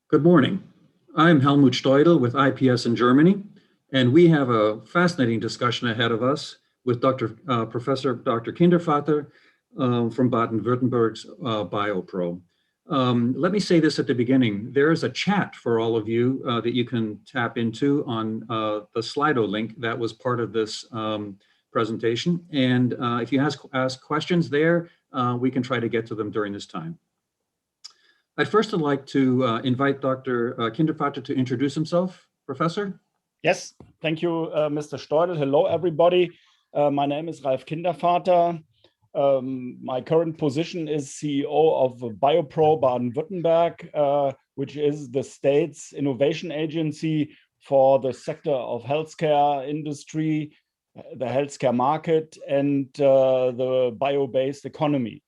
Good morning. I'm Helmut Steudel with IPS in Germany, and we have a fascinating discussion ahead of us with Professor Dr. Kindervater from Baden-Württemberg's BIOPRO. Let me say this at the beginning. There is a chat for all of you that you can tap into on the Slido link that was part of this presentation. And if you ask questions there, we can try to get to them during this time. I'd first like to invite Dr. Kindervater to introduce himself. Professor? Yes, thank you, Mr. Steudel. Hello, everybody. My name is Ralf Kindervater. My current position is CEO of BIOPRO Baden-Württemberg, which is the state's innovation agency for the sector of healthcare industry, the healthcare market, and the bio-based economy.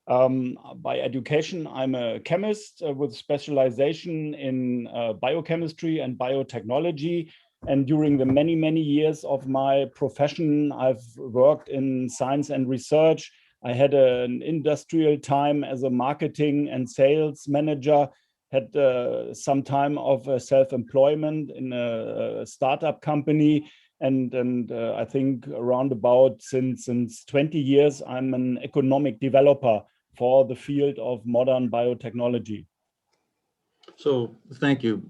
By education, I'm a chemist with specialization in biochemistry and biotechnology. And during the many years of my profession, I've worked in science and research. I had an industrial time as a marketing and sales manager, had some time of self-employment in a startup company. And I think around about since 20 years, I'm an economic developer for the field of modern biotechnology. So thank you,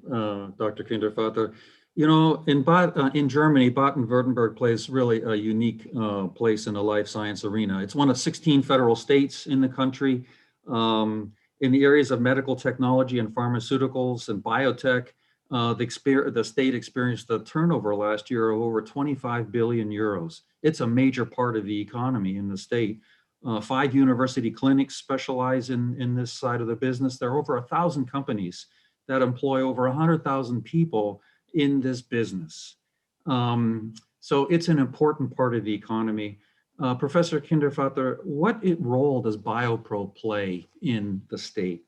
Dr. Kindervater. You know, in Germany, Baden-Württemberg plays really a unique place in the life science arena. It's one of 16 federal states in the country. In the areas of medical technology and pharmaceuticals and biotech, the state experienced a turnover last year of over 25 billion euros. It's a major part of the economy in the state. 5 university clinics specialize in this side of the business. There are over 1,000 companies that employ over 100,000 people in this business. So it's an important part of the economy. Professor Kindervater, what role does BIOPRO play in the state?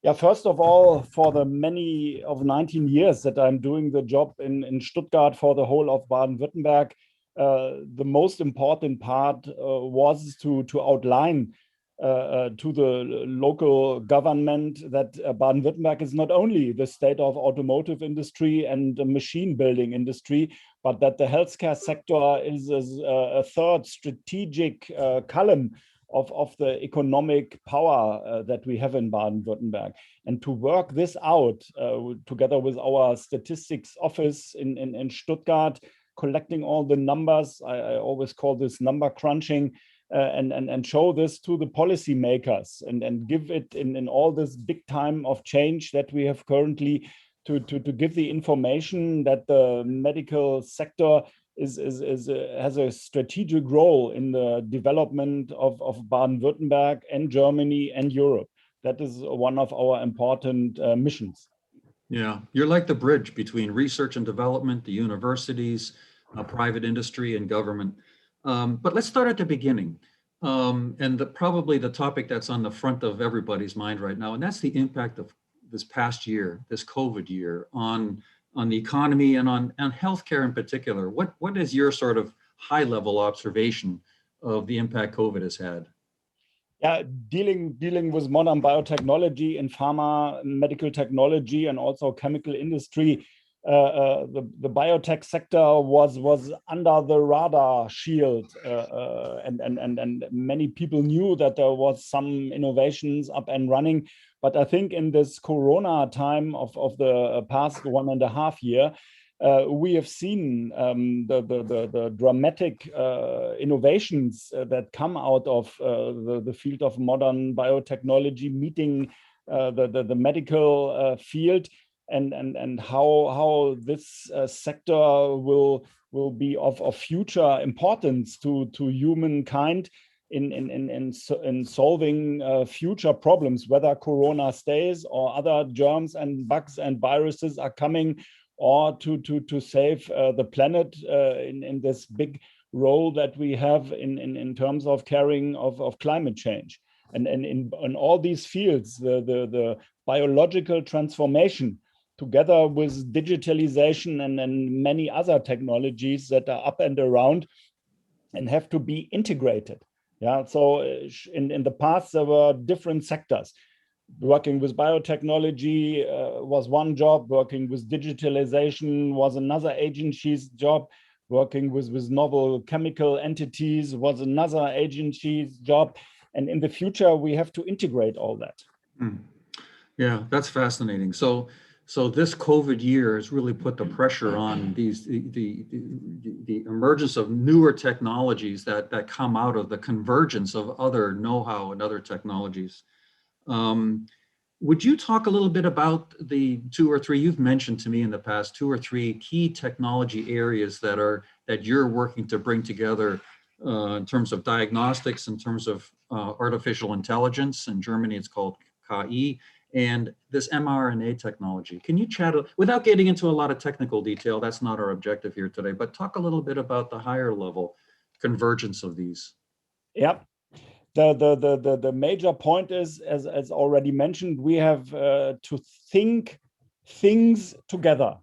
Yeah, first of all, for the many of 19 years that I'm doing the job in Stuttgart for the whole of Baden-Württemberg, the most important part was to outline to the local government that Baden-Württemberg is not only the state of automotive industry and the machine building industry, but that the healthcare sector is a third strategic column of the economic power that we have in Baden-Württemberg. And to work this out together with our statistics office in Stuttgart, collecting all the numbers, I always call this number crunching, and show this to the policymakers and give it in all this big time of change that we have currently to give the information that the medical sector has a strategic role in the development of Baden-Württemberg and Germany and Europe. That is one of our important missions. Yeah, you're like the bridge between research and development, the universities, private industry, and government. But let's start at the beginning. And probably the topic that's on the front of everybody's mind right now, and that's the impact of this past year, this COVID year, on the economy and on healthcare in particular. What is your sort of high-level observation of the impact COVID has had? Yeah, dealing with modern biotechnology in pharma, medical technology, and also chemical industry, the biotech sector was under the radar shield, and many people knew that there was some innovations up and running. But I think in this Corona time of the past 1.5 years, we have seen the dramatic innovations that come out of the field of modern biotechnology, meeting the medical field, and how this sector will be of future importance to humankind in solving future problems, whether Corona stays or other germs and bugs and viruses are coming, or to save the planet in this big role that we have in terms of caring of climate change. And in all these fields, the biological transformation, together with digitalization and many other technologies that are up and around and have to be integrated. Yeah, so in the past, there were different sectors. Working with biotechnology was one job. Working with digitalization was another agency's job. Working with novel chemical entities was another agency's job. And in the future, we have to integrate all that. Yeah, that's fascinating. So this COVID year has really put the pressure on the emergence of newer technologies that come out of the convergence of other know-how and other technologies. Would you talk a little bit about the two or three you've mentioned to me in the past, 2 or 3 key technology areas that you're working to bring together in terms of diagnostics, in terms of artificial intelligence? In Germany, it's called KI, and this mRNA technology. Can you chat, without getting into a lot of technical detail, that's not our objective here today, but talk a little bit about the higher level convergence of these. Yeah. The major point is, as already mentioned, we have to think things together,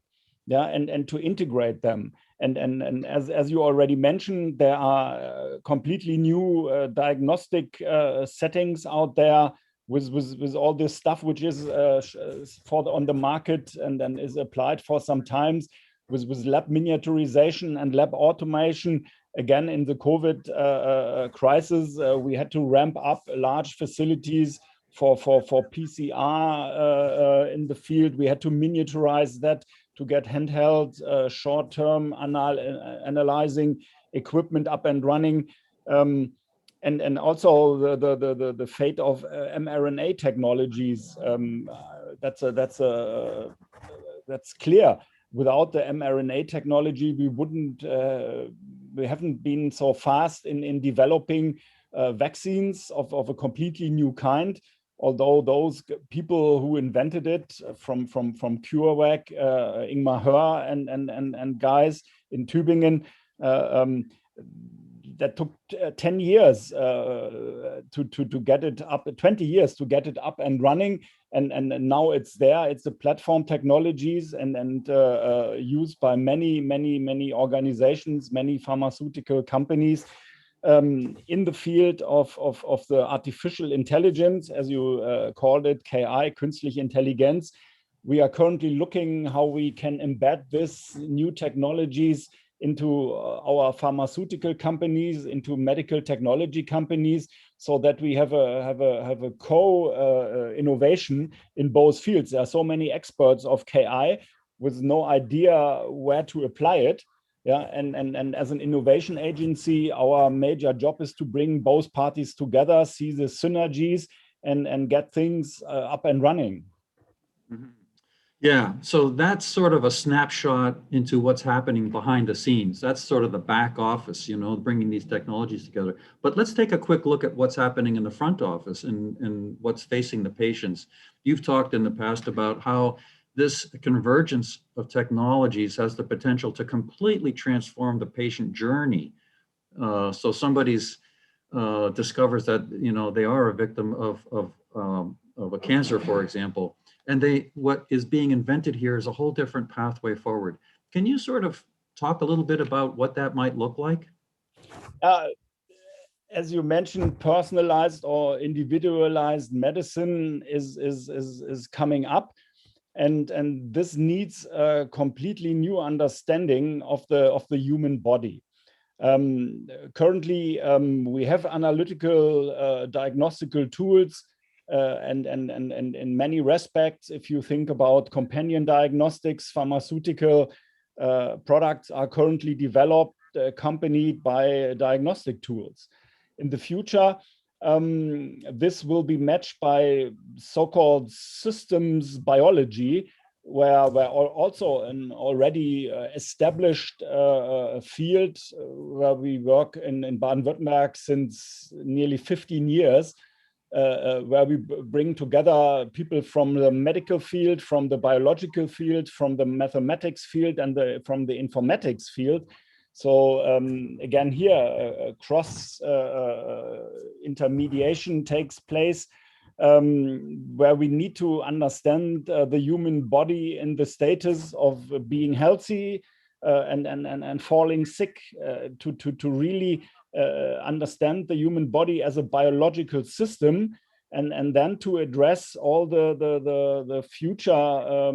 yeah, and to integrate them. And as you already mentioned, there are completely new diagnostic settings out there with all this stuff which is on the market and then is applied for some times with lab miniaturization and lab automation. Again, in the COVID crisis, we had to ramp up large facilities for PCR in the field. We had to miniaturize that to get handheld short-term analyzing equipment up and running. And also the fate of mRNA technologies. That's clear. Without the mRNA technology, we haven't been so fast in developing vaccines of a completely new kind. Although those people who invented it from CureVac, Ingmar Hör and guys in Tübingen, that took 10 years to get it up, 20 years to get it up and running. And now it's there. It's the platform technologies and used by many organizations, many pharmaceutical companies in the field of the artificial intelligence, as you called it, KI, künstliche Intelligenz. We are currently looking how we can embed this new technologies into our pharmaceutical companies, into medical technology companies, so that we have a co-innovation in both fields. There are so many experts of KI with no idea where to apply it. Yeah, and as an innovation agency, our major job is to bring both parties together, see the synergies, and get things up and running. Mm-hmm. Yeah, so that's sort of a snapshot into what's happening behind the scenes. That's sort of the back office, bringing these technologies together. But let's take a quick look at what's happening in the front office and what's facing the patients. You've talked in the past about how this convergence of technologies has the potential to completely transform the patient journey. So somebody's discovers that they are a victim of a cancer, for example, and what is being invented here is a whole different pathway forward. Can you sort of talk a little bit about what that might look like? As you mentioned, personalized or individualized medicine is coming up. And this needs a completely new understanding of the human body. Currently, we have analytical diagnostical tools, and in many respects, if you think about companion diagnostics, pharmaceutical products are currently developed, accompanied by diagnostic tools. In the future, this will be matched by so-called systems biology, where also an already established field where we work in Baden-Württemberg since nearly 15 years, where we bring together people from the medical field, from the biological field, from the mathematics field, and from the informatics field. So again, here cross intermediation takes place, where we need to understand the human body in the status of being healthy and falling sick, to really understand the human body as a biological system, and then to address all the future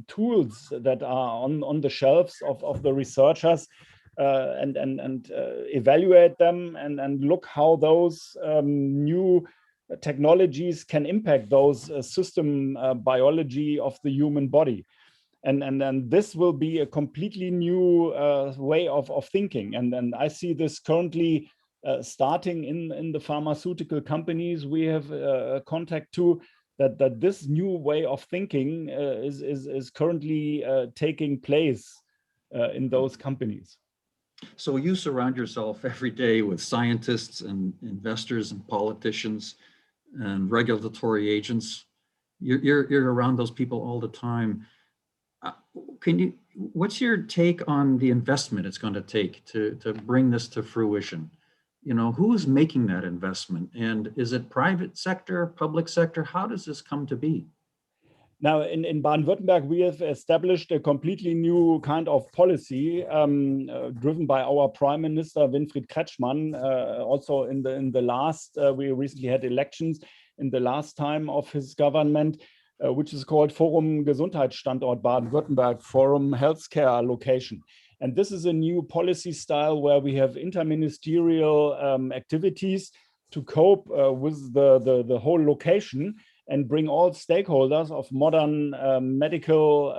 tools that are on the shelves of the researchers, and evaluate them and look how those new technologies can impact those system biology of the human body. And this will be a completely new way of thinking. And I see this currently starting in the pharmaceutical companies we have contact to, that this new way of thinking is currently taking place in those companies. So you surround yourself every day with scientists and investors and politicians and regulatory agents. You're around those people all the time. What's your take on the investment it's going to take to bring this to fruition? You know, who's making that investment? And is it private sector, public sector? How does this come to be? Now, in Baden-Württemberg, we have established a completely new kind of policy driven by our Prime Minister, Winfried Kretschmann. Also in the last, we recently had elections in the last time of his government, which is called Forum Gesundheitsstandort Baden-Württemberg, Forum Healthcare Location. And this is a new policy style where we have interministerial activities to cope with the whole location and bring all stakeholders of modern medical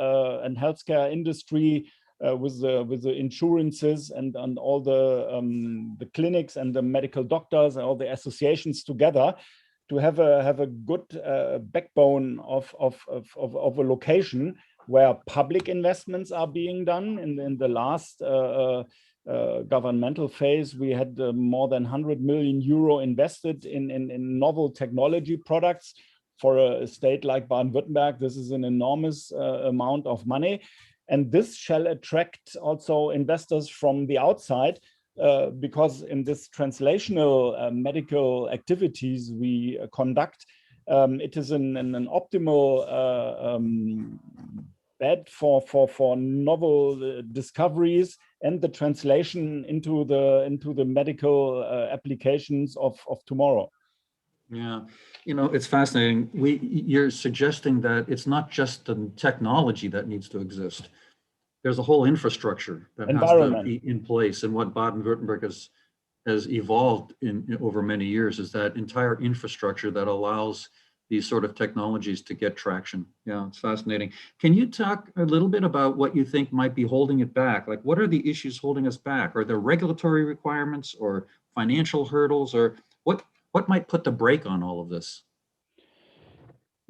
and healthcare industry with the insurances and all the clinics and the medical doctors and all the associations together to have a good backbone of a location where public investments are being done. In the last governmental phase, we had more than 100 million euro invested in novel technology products. For a state like Baden-Württemberg, this is an enormous amount of money. And this shall attract also investors from the outside, because in this translational medical activities we conduct, it is an optimal bed for novel discoveries and the translation into the medical applications of tomorrow. Yeah, you know, it's fascinating. You're suggesting that it's not just the technology that needs to exist. There's a whole infrastructure that has to be in place. And what Baden-Württemberg has evolved over many years is that entire infrastructure that allows these sort of technologies to get traction. Yeah, it's fascinating. Can you talk a little bit about what you think might be holding it back? Like, what are the issues holding us back? Are there regulatory requirements or financial hurdles, or what might put the brake on all of this?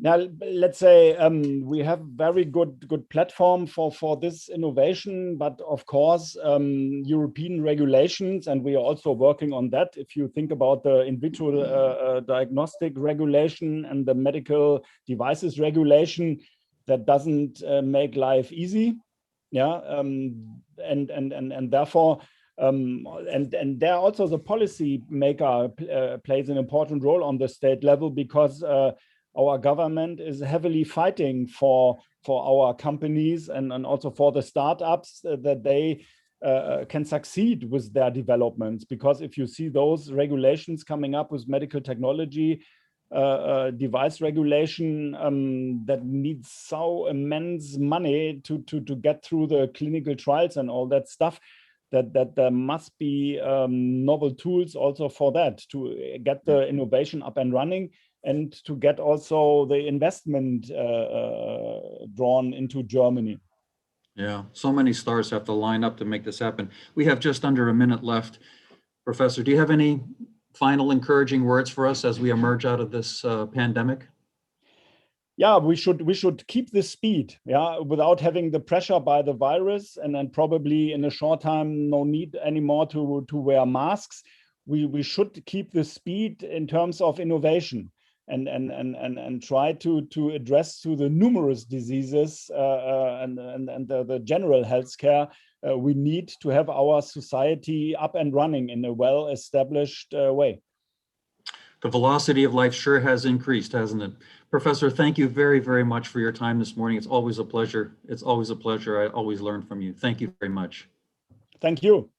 Now, let's say we have very good platform for this innovation, but of course, European regulations, and we are also working on that. If you think about the in vitro diagnostic regulation and the medical devices regulation, that doesn't make life easy. Yeah, and therefore, and there also the policy maker plays an important role on the state level, because our government is heavily fighting for our companies and also for the startups that they can succeed with their developments. Because if you see those regulations coming up with medical technology, device regulation that needs so immense money to get through the clinical trials and all that stuff, that there must be novel tools also for that, to get the innovation up and running, and to get also the investment drawn into Germany. Yeah, so many stars have to line up to make this happen. We have just under a minute left. Professor, do you have any final encouraging words for us as we emerge out of this pandemic? Yeah, we should keep the speed, yeah, without having the pressure by the virus, and then probably in a short time, no need anymore to wear masks. We should keep the speed in terms of innovation, and try to address to the numerous diseases and the general healthcare. We need to have our society up and running in a well-established way. The velocity of life sure has increased, hasn't it? Professor, thank you very, very much for your time this morning. It's always a pleasure. It's always a pleasure. I always learn from you. Thank you very much. Thank you.